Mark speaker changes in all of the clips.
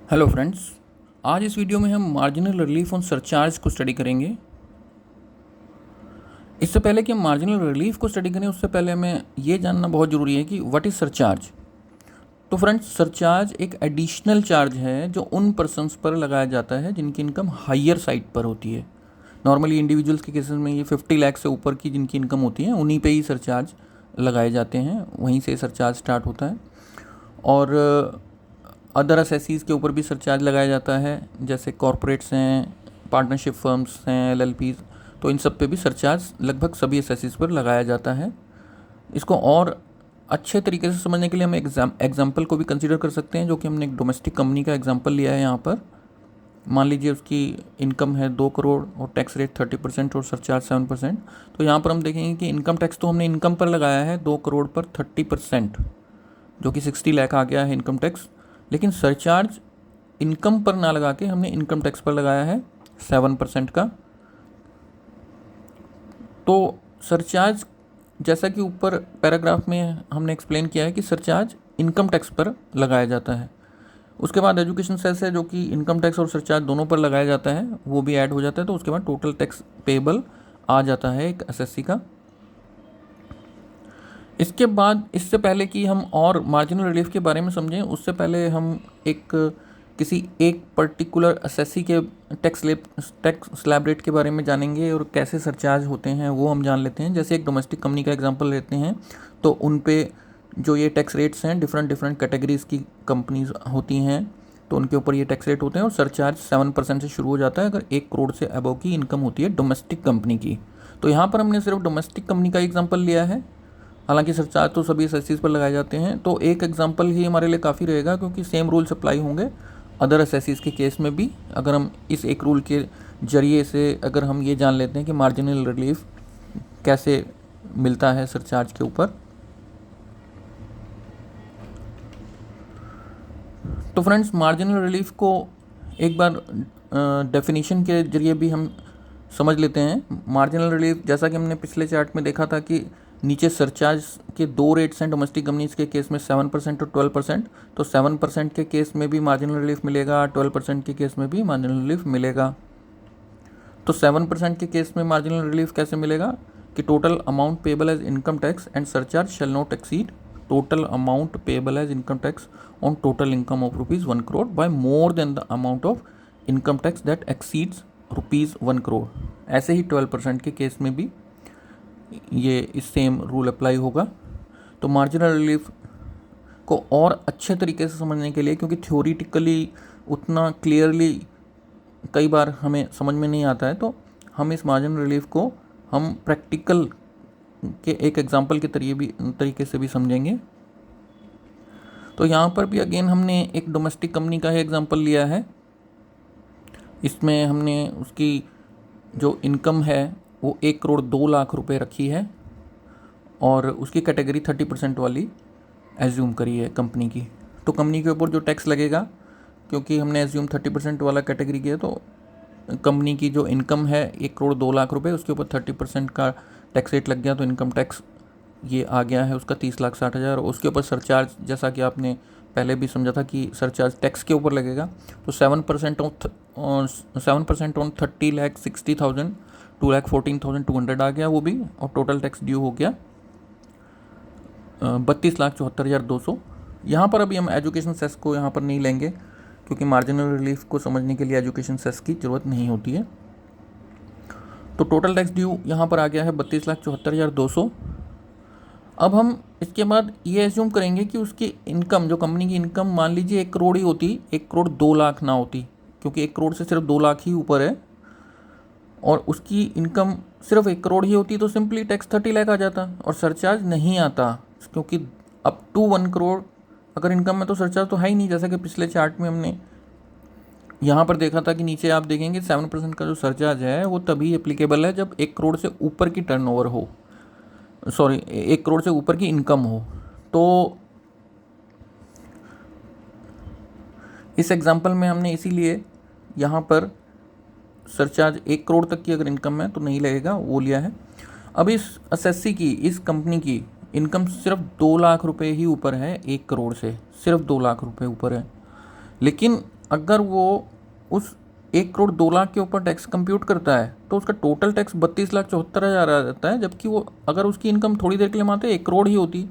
Speaker 1: Hello friends, आज इस video में हम मार्जिनल रिलीफ ऑन सरचार्ज को स्टडी करेंगे। इससे पहले कि हम मार्जिनल रिलीफ को स्टडी करें, उससे पहले हमें ये जानना बहुत ज़रूरी है कि व्हाट इज़ सरचार्ज। तो फ्रेंड्स, सरचार्ज एक एडिशनल चार्ज है जो उन पर्सनस पर लगाया जाता है जिनकी इनकम हायर साइड पर होती है। नॉर्मली इंडिविजुअल्स के केसेस में ये 50 लाख से ऊपर की जिनकी इनकम होती है उन्हीं पे ही सरचार्ज लगाए जाते हैं, वहीं से सरचार्ज स्टार्ट होता है। और अदर असेसीज़ के ऊपर भी सरचार्ज लगाया जाता है, जैसे कॉरपोरेट्स हैं, पार्टनरशिप फर्म्स हैं, एलएलपीज़, तो इन सब पे भी सरचार्ज लगभग सभी असेसीज़ पर लगाया जाता है। इसको और अच्छे तरीके से समझने के लिए हम एग्जाम्पल को भी कंसीडर कर सकते हैं, जो कि हमने एक डोमेस्टिक कंपनी का एग्जाम्पल लिया है यहाँ पर। मान लीजिए उसकी इनकम है 2 करोड़ और टैक्स रेट 30% और सरचार्ज 7%। तो यहाँ पर हम देखेंगे कि इनकम टैक्स तो हमने इनकम पर लगाया है 2 करोड़ पर 30%, जो कि 60 लाख आ गया है इनकम टैक्स। लेकिन सरचार्ज इनकम पर ना लगा के हमने इनकम टैक्स पर लगाया है 7% का। तो सरचार्ज, जैसा कि ऊपर पैराग्राफ में हमने एक्सप्लेन किया है कि सरचार्ज इनकम टैक्स पर लगाया जाता है। उसके बाद एजुकेशन सेस है, जो कि इनकम टैक्स और सरचार्ज दोनों पर लगाया जाता है, वो भी ऐड हो जाता है। तो उसके बाद टोटल टैक्स पेबल आ जाता है एक एसएससी का। इसके बाद, इससे पहले कि हम और मार्जिनल रिलीफ के बारे में समझें, उससे पहले हम किसी एक पर्टिकुलर असेसी के टैक्स स्लैब रेट के बारे में जानेंगे और कैसे सरचार्ज होते हैं वो हम जान लेते हैं। जैसे एक डोमेस्टिक कंपनी का एग्जांपल लेते हैं, तो उन पे जो ये टैक्स रेट्स हैं, डिफरेंट डिफरेंट कैटेगरीज़ की कंपनीज होती हैं, तो उनके ऊपर ये टैक्स रेट होते हैं। और सरचार्ज 7% से शुरू हो जाता है अगर 1 करोड़ से अबव की इनकम होती है डोमेस्टिक कंपनी की। तो यहाँ पर हमने सिर्फ डोमेस्टिक कंपनी का एग्जाम्पल लिया है, हालांकि सरचार्ज तो सभी एसेसीज़ पर लगाए जाते हैं। तो एक एग्जांपल ही हमारे लिए काफ़ी रहेगा, क्योंकि सेम रूल्स अप्लाई होंगे अदर एसेसीज़ के केस में भी। अगर हम इस एक रूल के जरिए से अगर हम ये जान लेते हैं कि मार्जिनल रिलीफ कैसे मिलता है सरचार्ज के ऊपर। तो फ्रेंड्स, मार्जिनल रिलीफ को एक बार डेफिनेशन के जरिए भी हम समझ लेते हैं। मार्जिनल रिलीफ, जैसा कि हमने पिछले चार्ट में देखा था कि नीचे सरचार्ज के 2 रेट्स हैं डोमेस्टिक कंपनीज के केस में, 7% और 12%। तो 7% के केस में भी मार्जिनल रिलीफ मिलेगा, 12% के केस में भी मार्जिनल रिलीफ मिलेगा। तो 7% के केस में मार्जिनल रिलीफ कैसे मिलेगा कि total amount payable as income tax and surcharge shall not exceed total amount payable as income tax on total income of ₹1 crore by more than the amount of income tax that exceeds ₹1 crore. ऐसे ही 12% के case में भी ये इस same rule apply होगा। तो marginal relief को और अच्छे तरीके से समझने के लिए, क्योंकि थ्योरेटिकली उतना क्लियरली कई बार हमें समझ में नहीं आता है, तो हम इस मार्जिनल रिलीफ को हम प्रैक्टिकल के एक एग्जांपल के तरीके से भी समझेंगे। तो यहाँ पर भी अगेन हमने एक डोमेस्टिक कंपनी का ही एग्जांपल लिया है। इसमें हमने उसकी जो इनकम है वो 1 करोड़ 2 लाख रुपए रखी है और उसकी कैटेगरी 30% वाली एज्यूम करी है कंपनी की। तो कंपनी के ऊपर जो टैक्स लगेगा, क्योंकि हमने एज्यूम 30% वाला कैटेगरी किया, तो कंपनी की जो इनकम है 1 करोड़ 2 लाख रुपए, उसके ऊपर 30% का टैक्स रेट लग गया। तो इनकम टैक्स ये आ गया है उसका 30,60,000। उसके ऊपर सरचार्ज, जैसा कि आपने पहले भी समझा था कि सरचार्ज टैक्स के ऊपर लगेगा, तो 7% ऑन 30,60,000 2,14,200 आ गया वो भी। और टोटल टैक्स ड्यू हो गया 32,74,200। यहाँ पर अभी हम एजुकेशन सेस को यहाँ पर नहीं लेंगे, क्योंकि मार्जिनल रिलीफ को समझने के लिए एजुकेशन सेस की ज़रूरत नहीं होती है। तो टोटल टैक्स ड्यू यहाँ पर आ गया है 32,74,200। अब हम इसके बाद ये एज्यूम करेंगे कि उसकी इनकम, जो कंपनी की इनकम, मान लीजिए 1 करोड़ ही होती, 1 करोड़ 2 लाख ना होती, क्योंकि 1 करोड़ से सिर्फ 2 लाख ही ऊपर है, और उसकी इनकम सिर्फ 1 करोड़ ही होती, तो सिंपली टैक्स 30 लाख आ जाता और सरचार्ज नहीं आता। क्योंकि अप टू 1 करोड़ अगर इनकम है तो सरचार्ज तो है ही नहीं, जैसा कि पिछले चार्ट में हमने यहाँ पर देखा था कि नीचे आप देखेंगे 7% का जो सरचार्ज है वो तभी एप्लीकेबल है जब 1 करोड़ से ऊपर की टर्नओवर हो, 1 करोड़ से ऊपर की इनकम हो। तो इस एग्जांपल में हमने इसीलिए यहाँ पर सरचार्ज 1 करोड़ तक की अगर इनकम है तो नहीं लगेगा, वो लिया है। अब इस एसएससी की, इस कंपनी की इनकम सिर्फ 2 लाख रुपए ही ऊपर है 1 करोड़ से, सिर्फ 2 लाख रुपए ऊपर है। लेकिन अगर वो उस 1,02,00,000 के ऊपर टैक्स कंप्यूट करता है तो उसका टोटल टैक्स 32,74,000 आ जाता है, जबकि वो अगर उसकी इनकम थोड़ी देर के लिए मानते 1 करोड़ ही होती,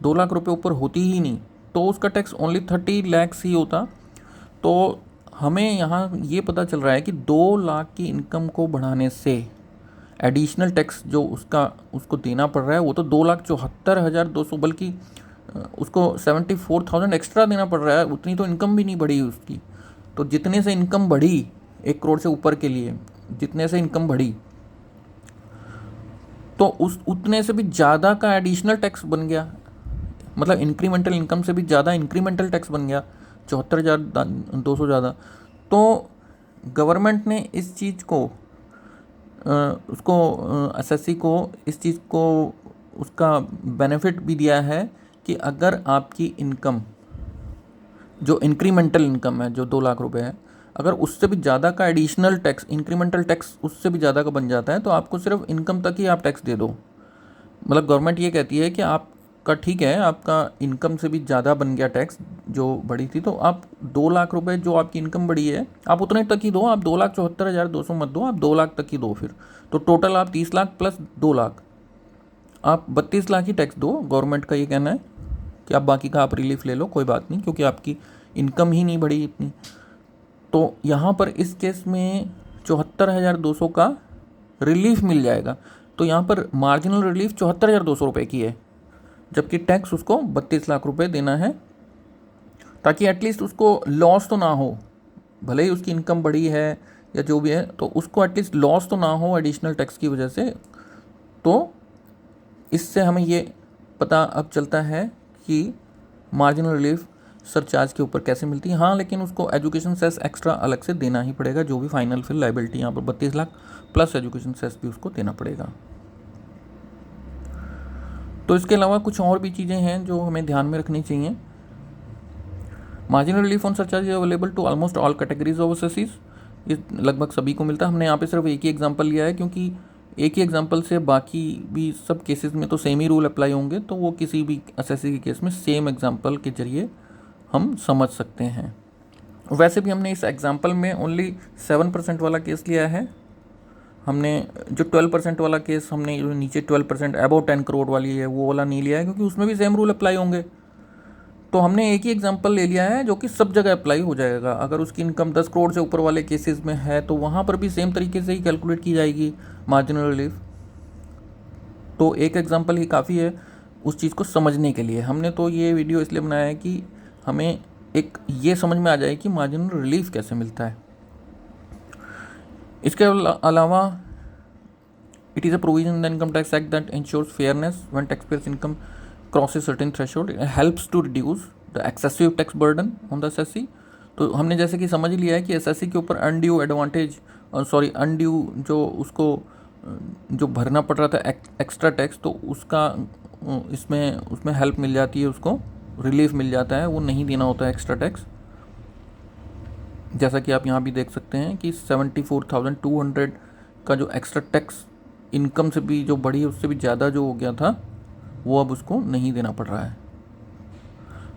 Speaker 1: 2 लाख रुपये ऊपर होती ही नहीं, तो उसका टैक्स ओनली 30 लैक्स ही होता। तो हमें यहाँ ये पता चल रहा है कि 2 लाख की इनकम को बढ़ाने से एडिशनल टैक्स जो उसको देना पड़ रहा है वो तो 2,74,200, बल्कि उसको 74,000 एक्स्ट्रा देना पड़ रहा है। उतनी तो इनकम भी नहीं बढ़ी उसकी। तो जितने से इनकम बढ़ी 1 करोड़ से ऊपर के लिए, जितने से इनकम बढ़ी तो उतने से भी ज़्यादा का एडिशनल टैक्स बन गया, मतलब इंक्रीमेंटल इनकम से भी ज़्यादा इंक्रीमेंटल टैक्स बन गया, 74,200 ज़्यादा। तो गवर्नमेंट ने इस चीज़ को उसको एसएससी को इस चीज़ को उसका बेनिफिट भी दिया है कि अगर आपकी इनकम जो इंक्रीमेंटल इनकम है, जो 2 लाख रुपए है, अगर उससे भी ज़्यादा का एडिशनल टैक्स, इंक्रीमेंटल टैक्स उससे भी ज़्यादा का बन जाता है, तो आपको सिर्फ इनकम तक ही आप टैक्स दे दो। मतलब गवर्नमेंट ये कहती है कि आपका ठीक है, आपका इनकम से भी ज़्यादा बन गया टैक्स जो बढ़ी थी, तो आप 2 लाख रुपए जो आपकी इनकम बढ़ी है आप उतने तक ही दो, आप 2,74,200 मत दो, आप 2 लाख तक ही दो। फिर तो टोटल आप 30 लाख प्लस 2 लाख, आप 32 लाख ही टैक्स दो। गवर्नमेंट का ये कहना है कि आप बाकी का आप रिलीफ ले लो, कोई बात नहीं, क्योंकि आपकी इनकम ही नहीं बढ़ी इतनी। तो यहाँ पर इस केस में 74,200 का रिलीफ मिल जाएगा। तो यहाँ पर मार्जिनल रिलीफ 74,200 रुपये की है, जबकि टैक्स उसको 32 लाख रुपए देना है, ताकि एटलीस्ट उसको लॉस तो ना हो। भले ही उसकी इनकम बढ़ी है या जो भी है, तो उसको एटलीस्ट लॉस तो ना हो एडिशनल टैक्स की वजह से। तो इससे हमें ये पता अब चलता है कि मार्जिनल रिलीफ सरचार्ज के ऊपर कैसे मिलती है। हाँ, लेकिन उसको एजुकेशन सेस एक्स्ट्रा अलग से देना ही पड़ेगा, जो भी फाइनल फिर लाइबिलिटी यहाँ पर 32 लाख प्लस एजुकेशन सेस भी उसको देना पड़ेगा। तो इसके अलावा कुछ और भी चीज़ें हैं जो हमें ध्यान में रखनी चाहिए। Marginal relief on surcharge is available to almost all categories of assessees, ये लगभग सभी को मिलता है। हमने यहाँ पे सिर्फ एक ही एग्जांपल लिया है, क्योंकि एक ही एग्जांपल से बाकी भी सब केसेस में तो सेम ही रूल अप्लाई होंगे, तो वो किसी भी असेसी के केस में सेम एग्जांपल के जरिए हम समझ सकते हैं। वैसे भी हमने इस एग्जांपल में ओनली 7% वाला केस लिया है। हमने जो 12% वाला केस, हमने जो नीचे 12% अबव 10 करोड़ वाली है वो वाला नहीं लिया है, क्योंकि उसमें भी सेम रूल अप्लाई होंगे। तो हमने एक ही एग्जांपल ले लिया है जो कि सब जगह अप्लाई हो जाएगा। अगर उसकी इनकम 10 करोड़ से ऊपर वाले केसेस में है तो वहाँ पर भी सेम तरीके से ही कैलकुलेट की जाएगी मार्जिनल रिलीफ। तो एक एग्जांपल ही काफ़ी है उस चीज़ को समझने के लिए। हमने तो ये वीडियो इसलिए बनाया है कि हमें एक ये समझ में आ जाए कि मार्जिनल रिलीफ कैसे मिलता है। इसके अलावा it is a provision in the income tax act that ensures fairness when taxpayers income crosses certain threshold, it helps to reduce the excessive tax burden on the SSC. तो हमने जैसे कि समझ लिया है कि एसएससी के ऊपर अनड्यू एडवांटेज, अनड्यू जो उसको जो भरना पड़ रहा था एक्स्ट्रा टैक्स, तो उसका उसमें हेल्प मिल जाती है, उसको रिलीफ मिल जाता है, वो नहीं देना होता है एक्स्ट्रा टैक्स। जैसा कि आप यहाँ भी देख सकते हैं कि 74,200 का जो एक्स्ट्रा टैक्स इनकम से भी जो बढ़ी है उससे भी ज़्यादा जो हो गया था, वो अब उसको नहीं देना पड़ रहा है।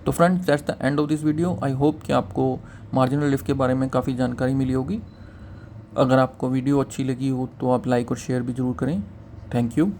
Speaker 1: तो friends, that's the end of this video. I hope कि आपको मार्जिनल रिलीफ के बारे में काफ़ी जानकारी मिली होगी। अगर आपको वीडियो अच्छी लगी हो तो आप लाइक और शेयर भी ज़रूर करें। Thank you.